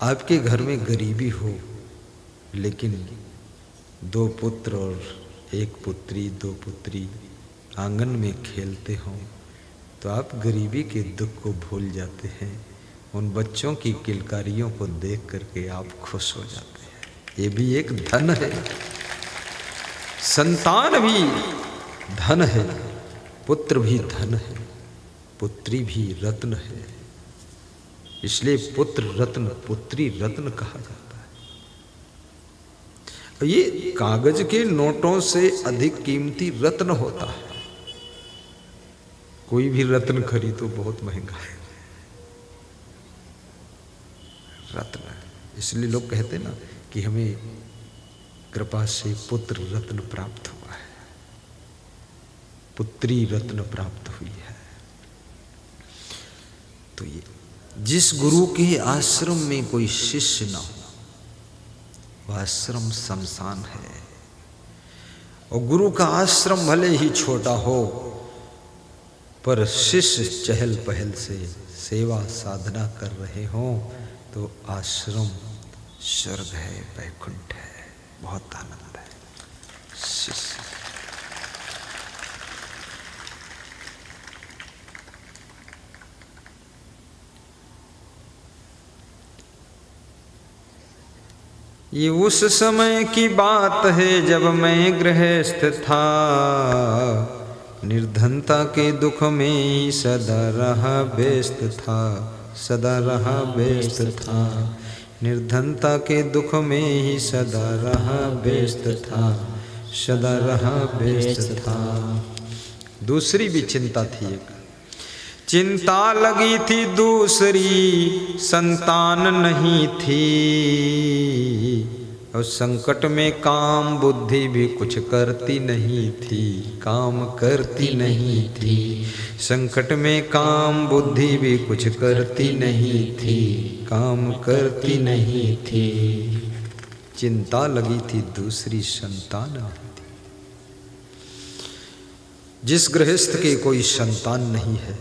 आपके घर में गरीबी हो लेकिन 2 पुत्र और 1 पुत्री 2 पुत्री आंगन में खेलते हों तो आप गरीबी के दुख को भूल जाते हैं। उन बच्चों की किलकारियों को देख करके आप खुश हो जाते हैं। ये भी एक धन है। संतान भी धन है, पुत्र भी धन है, पुत्री भी रत्न है। इसलिए पुत्र रत्न पुत्री रत्न कहा जाता है। ये कागज के नोटों से अधिक कीमती रत्न होता है। कोई भी रत्न खरीदो बहुत महंगा है रत्न। इसलिए लोग कहते ना कि हमें कृपा से पुत्र रत्न प्राप्त हुआ है, पुत्री रत्न प्राप्त हुई है। तो ये जिस गुरु के आश्रम में कोई शिष्य ना हो वह आश्रम शमशान है। और गुरु का आश्रम भले ही छोटा हो पर शिष्य चहल पहल से सेवा साधना कर रहे हों तो आश्रम स्वर्ग है, वैकुंठ है, बहुत आनंद है। शिष्य ये उस समय की बात है जब मैं गृहस्थ था, निर्धनता के दुख में ही सदा रहा व्यस्त था, सदा रहा व्यस्त था। निर्धनता के दुख में ही सदा रहा व्यस्त था, सदा रहा व्यस्त था। दूसरी भी चिंता थी। एक चिंता लगी थी दूसरी, संतान नहीं थी। और संकट में काम बुद्धि भी कुछ करती नहीं थी, काम करती नहीं थी। संकट में काम बुद्धि भी कुछ करती नहीं थी, काम करती नहीं थी। चिंता लगी थी दूसरी, संतान थी। जिस गृहस्थ के कोई संतान नहीं है,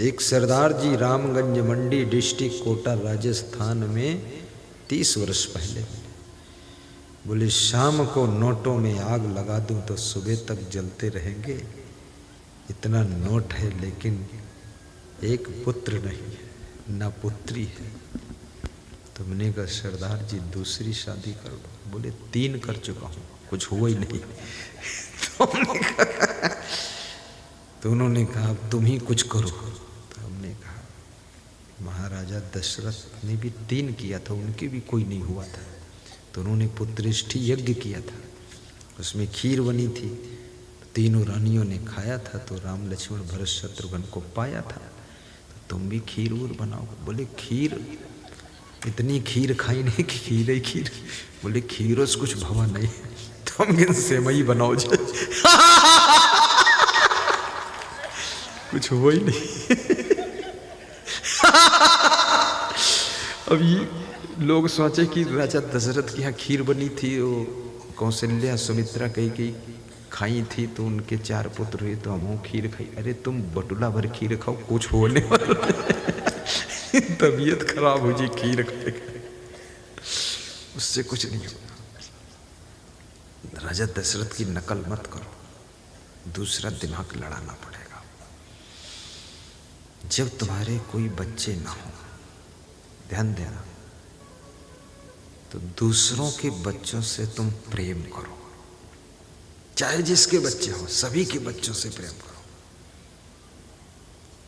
एक सरदार जी रामगंज मंडी डिस्ट्रिक्ट कोटा राजस्थान में 30 वर्ष पहले बोले शाम को नोटों में आग लगा दूं तो सुबह तक जलते रहेंगे, इतना नोट है लेकिन एक पुत्र नहीं है ना पुत्री है। तो मैंने कहा सरदार जी दूसरी शादी कर दो। बोले 3 कर चुका हूं, कुछ हुआ ही नहीं। तो उन्होंने कहा तुम ही कुछ करो। तो हमने कहा महाराजा दशरथ ने भी 3 किया था, उनके भी कोई नहीं हुआ था। तो उन्होंने पुत्रेष्ठी यज्ञ किया था, उसमें खीर बनी थी, तीनों रानियों ने खाया था। तो राम लक्ष्मण भरत शत्रुघ्न को पाया था, तो तुम भी खीर और बनाओ। बोले खीर, इतनी खीर खाई नहीं कि खीर ही खीर। बोले खीरों से कुछ भवा नहीं, तुम इन सेवई बनाओ जाए। कुछ हुआ ही नहीं। अब ये लोग सोचे कि राजा दशरथ के यहाँ खीर बनी थी, वो कौशल्या सुमित्रा कही खाई थी तो उनके 4 पुत्र हुए, तो हम खीर खाई। अरे तुम बटुला भर खीर खाओ, कुछ होने वाला। तबीयत खराब हो जी खीर खाए, उससे कुछ नहीं होगा। राजा दशरथ की नकल मत करो, दूसरा दिमाग लड़ाना पड़ेगा। जब तुम्हारे कोई बच्चे ना हो, ध्यान देना, तो दूसरों के बच्चों से तुम प्रेम करो, चाहे जिसके बच्चे हो, सभी के बच्चों से प्रेम करो।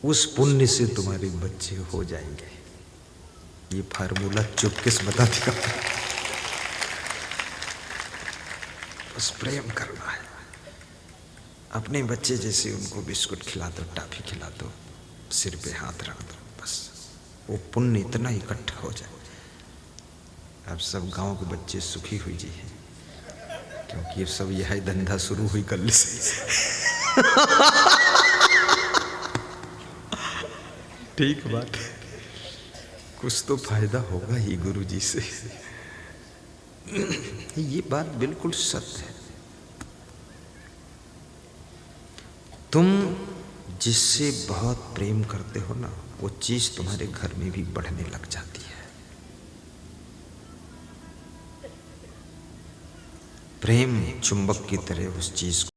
उस पुण्य से तुम्हारे बच्चे हो जाएंगे। ये फार्मूला चुपकिस बता दिया। बस प्रेम करना है। अपने बच्चे जैसे उनको बिस्कुट खिला दो, टॉफी खिला दो, सिर पे हाथ रख दो, बस वो पुण्य इतना इकट्ठा हो जाए। अब सब गांव के बच्चे सुखी हुई जी हैं, क्योंकि ये सब यह धंधा शुरू हुई कल से। ठीक बात, कुछ तो फायदा होगा ही गुरु जी से। ये बात बिल्कुल सत्य है। तुम जिससे बहुत प्रेम करते हो ना, वो चीज तुम्हारे घर में भी बढ़ने लग जाती है। प्रेम चुंबक की तरह उस चीज